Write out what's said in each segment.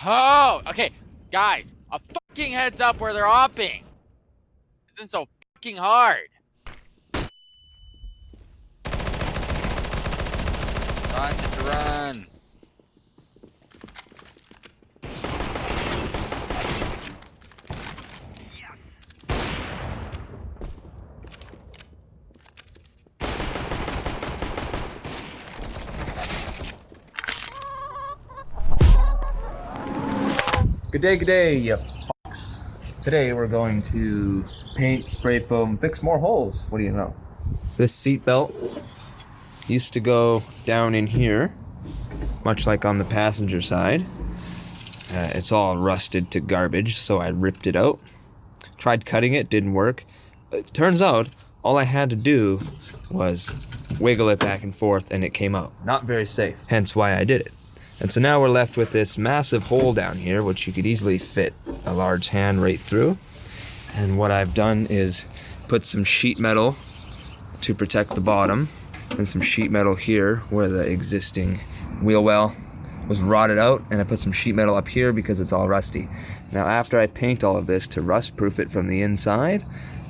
Oh, okay, guys, a fucking heads up where they're opping. It isn't so fucking hard. Run, get to run. Good day, you fucks. Today we're going to paint, spray foam, fix more holes. What do you know? This seat belt used to go down in here, much like on the passenger side. It's all rusted to garbage, so I ripped it out. Tried cutting it, didn't work. It turns out all I had to do was wiggle it back and forth and it came out. Not very safe, hence why I did it. And so now we're left with this massive hole down here, which you could easily fit a large hand right through. And what I've done is put some sheet metal to protect the bottom, and some sheet metal here where the existing wheel well was rotted out, and I put some sheet metal up here because it's all rusty. Now after I paint all of this to rust proof it from the inside,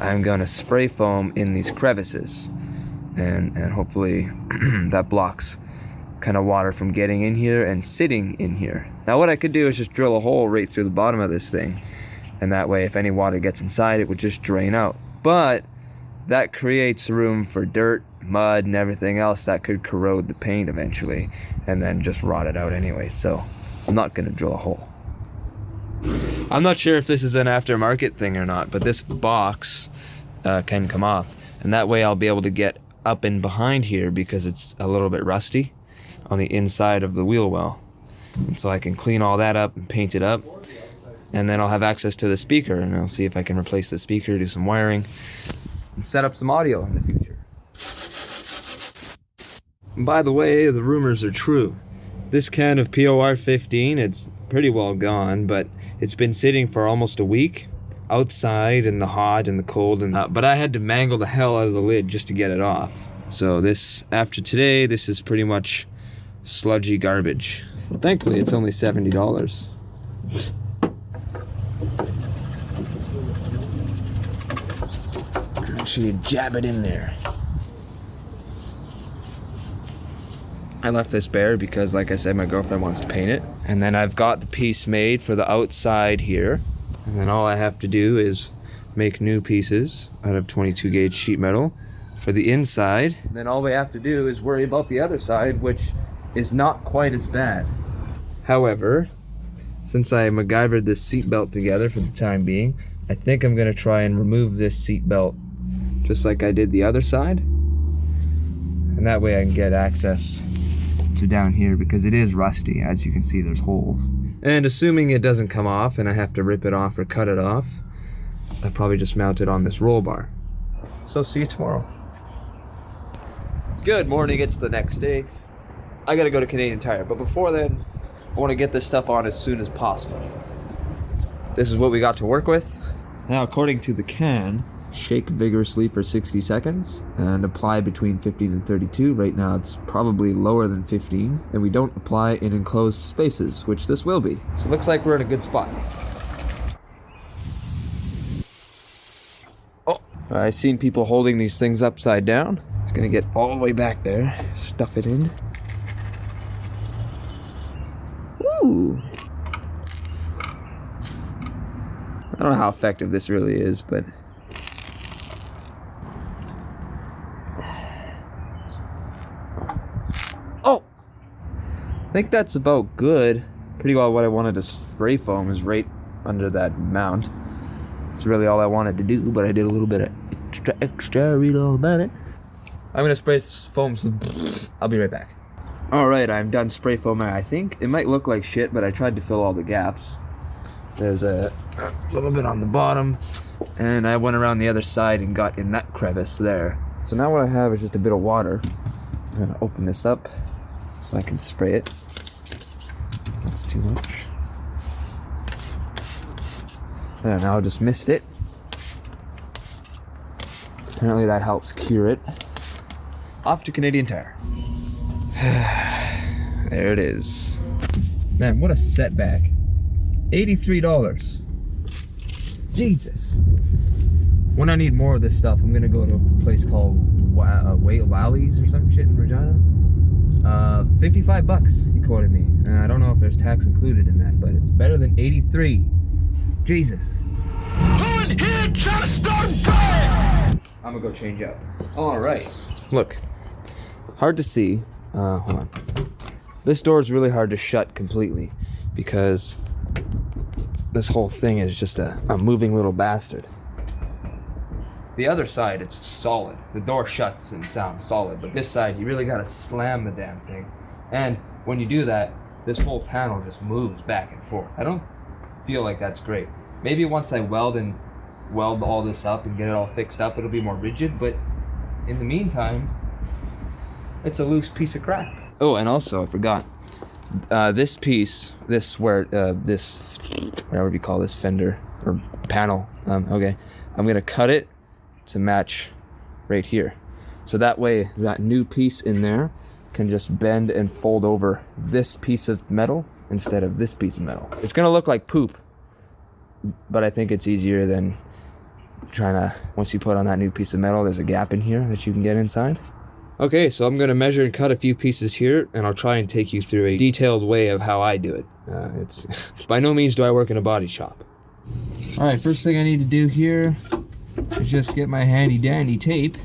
I'm gonna spray foam in these crevices, and hopefully that blocks kind of water from getting in here and sitting in here. Now what I could do is just drill a hole right through the bottom of this thing, and that way if any water gets inside it would just drain out. But that creates room for dirt, mud, and everything else that could corrode the paint eventually and then just rot it out anyway, so I'm not going to drill a hole. I'm not sure if this is an aftermarket thing or not, but this box can come off, and that way I'll be able to get up and behind here because it's a little bit rusty on the inside of the wheel well. And so I can clean all that up and paint it up, and then I'll have access to the speaker, and I'll see if I can replace the speaker, do some wiring, and set up some audio in the future. And by the way, the rumors are true. This can of POR 15, it's pretty well gone, but it's been sitting for almost a week outside in the hot and the cold, and but I had to mangle the hell out of the lid just to get it off. So this, after today, this is pretty much sludgy garbage. Well, thankfully it's only $70. Make sure you jab it in there. I left this bare because, like I said, my girlfriend wants to paint it. And then I've got the piece made for the outside here. And then all I have to do is make new pieces out of 22 gauge sheet metal for the inside. And then all we have to do is worry about the other side, which is not quite as bad. However, since I MacGyvered this seat belt together for the time being, I think I'm gonna try and remove this seat belt just like I did the other side. And that way I can get access to down here because it is rusty. As you can see, there's holes. And assuming it doesn't come off and I have to rip it off or cut it off, I'll probably just mount it on this roll bar. So see you tomorrow. Good morning, it's the next day. I gotta go to Canadian Tire, but before then, I wanna get this stuff on as soon as possible. This is what we got to work with. Now, according to the can, shake vigorously for 60 seconds and apply between 15 and 32. Right now it's probably lower than 15, and we don't apply in enclosed spaces, which this will be. So it looks like we're in a good spot. Oh, I've seen people holding these things upside down. It's gonna get all the way back there, stuff it in. Ooh. I don't know how effective this really is, but oh, I think that's about good. Pretty well what I wanted to spray foam is right under that mount. That's really all I wanted to do, but I did a little bit of extra, read all about it. I'm gonna spray foam some. I'll be right back. Alright, I'm done spray foaming. I think it might look like shit, but I tried to fill all the gaps. There's a little bit on the bottom, and I went around the other side and got in that crevice there. So now what I have is just a bit of water. I'm gonna open this up so I can spray it. That's too much. There, now I just missed it. Apparently that helps cure it. Off to Canadian Tire. There it is. Man, what a setback. $83. Jesus. When I need more of this stuff, I'm gonna go to a place called Wally's or some shit in Regina. 55 bucks, he quoted me. And I don't know if there's tax included in that, but it's better than 83. Jesus. Who in here trying to start a riot? I'm gonna go change out. All right. Look, hard to see. Hold on. This door is really hard to shut completely because this whole thing is just a moving little bastard. The other side, it's solid. The door shuts and sounds solid, but this side, you really gotta slam the damn thing. And when you do that, this whole panel just moves back and forth. I don't feel like that's great. Maybe once I weld all this up and get it all fixed up, it'll be more rigid, but in the meantime, it's a loose piece of crap. Oh, and also, I forgot. This piece, whatever you call this, fender or panel, okay, I'm gonna cut it to match right here. So that way, that new piece in there can just bend and fold over this piece of metal instead of this piece of metal. It's gonna look like poop, but I think it's easier than trying to, once you put on that new piece of metal, there's a gap in here that you can get inside. Okay, so I'm gonna measure and cut a few pieces here, and I'll try and take you through a detailed way of how I do it. It's by no means do I work in a body shop. All right, first thing I need to do here is just get my handy dandy tape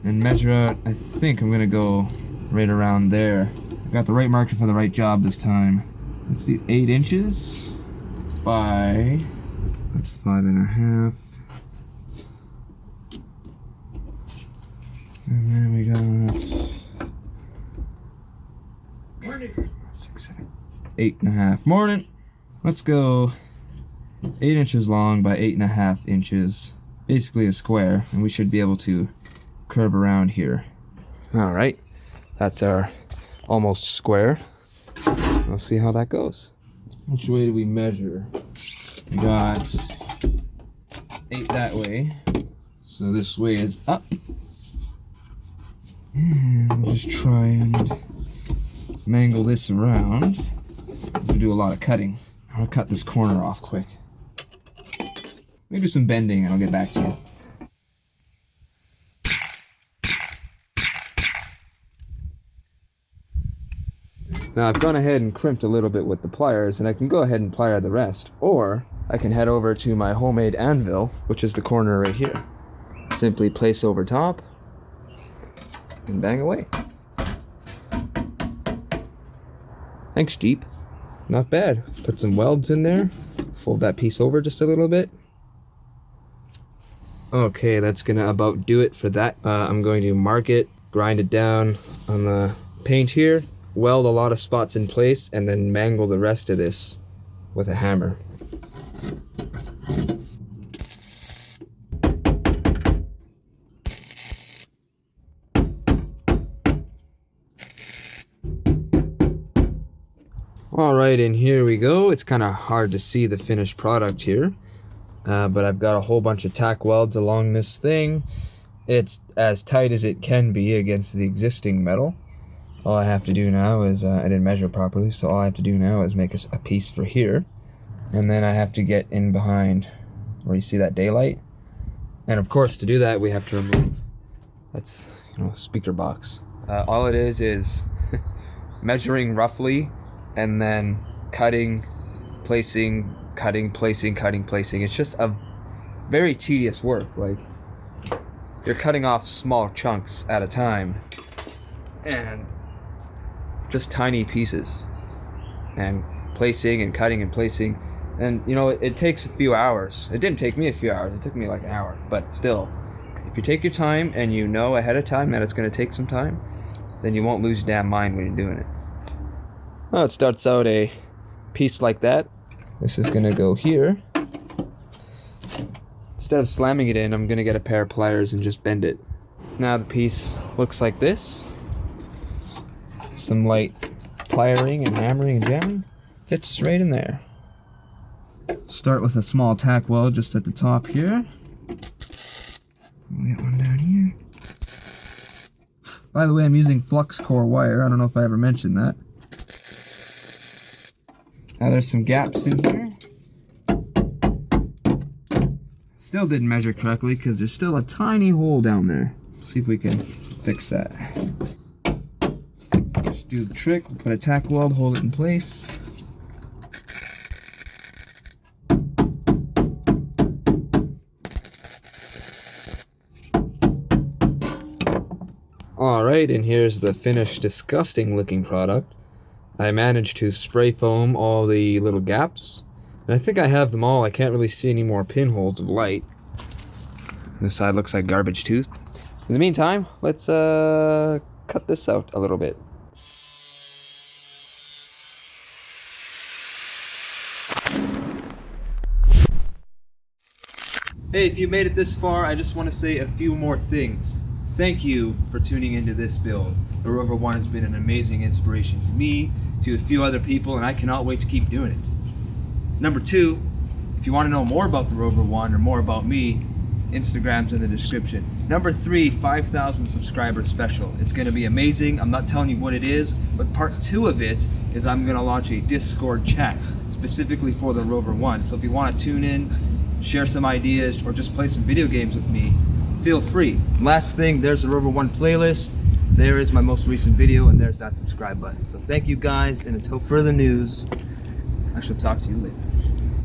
and measure out. I think I'm gonna go right around there. I got the right marker for the right job this time. Let's do 8 inches by, that's 5.5. And then we got 6, 7, 8.5. Morning. Let's go 8 inches long by 8.5 inches. Basically a square, and we should be able to curve around here. All right, that's our almost square. We'll see how that goes. Which way do we measure? We got 8 that way, so this way is up. And we'll just try and mangle this around. We'll do a lot of cutting. I'll cut this corner off quick. Maybe do some bending and I'll get back to you. Now I've gone ahead and crimped a little bit with the pliers, and I can go ahead and plier the rest, or I can head over to my homemade anvil, which is the corner right here. Simply place over top and bang away. Thanks, Jeep. Not bad. Put some welds in there, fold that piece over just a little bit. Okay, that's gonna about do it for that. I'm going to mark it, grind it down on the paint here, weld a lot of spots in place, and then mangle the rest of this with a hammer. Alright, and here we go. It's kind of hard to see the finished product here. But I've got a whole bunch of tack welds along this thing. It's as tight as it can be against the existing metal. All I have to do now is, I didn't measure properly, so all I have to do now is make a piece for here. And then I have to get in behind where you see that daylight. And of course, to do that, we have to remove, that's, speaker box. All it is measuring roughly, and then cutting, placing, cutting, placing, cutting, placing. It's just a very tedious work. Like, you're cutting off small chunks at a time and just tiny pieces, and placing and cutting and placing. And it takes a few hours. It didn't take me a few hours, it took me like an hour, but still, if you take your time and you know ahead of time that it's going to take some time, then you won't lose your damn mind when you're doing it. Well, it starts out a piece like that. This is gonna go here. Instead of slamming it in, I'm gonna get a pair of pliers and just bend it. Now the piece looks like this. Some light pliering and hammering and jamming. Fits right in there. Start with a small tack weld just at the top here. We got one down here. By the way, I'm using flux core wire. I don't know if I ever mentioned that. Now there's some gaps in here. Still didn't measure correctly because there's still a tiny hole down there. See if we can fix that. Just do the trick, we'll put a tack weld, hold it in place. Alright, and here's the finished disgusting looking product. I managed to spray foam all the little gaps. And I think I have them all. I can't really see any more pinholes of light. This side looks like garbage too. In the meantime, let's cut this out a little bit. Hey, if you made it this far, I just want to say a few more things. Thank you for tuning into this build. The Rover 1 has been an amazing inspiration to me, to a few other people, and I cannot wait to keep doing it. Number 2, if you want to know more about the Rover 1 or more about me, Instagram's in the description. Number 3, 5,000 subscriber special. It's going to be amazing. I'm not telling you what it is, but part 2 of it is I'm going to launch a Discord chat specifically for the Rover 1. So if you want to tune in, share some ideas, or just play some video games with me, feel free. Last thing, there's the Rover 1 playlist. There is my most recent video, and there's that subscribe button. So thank you guys, and until further news, I shall talk to you later.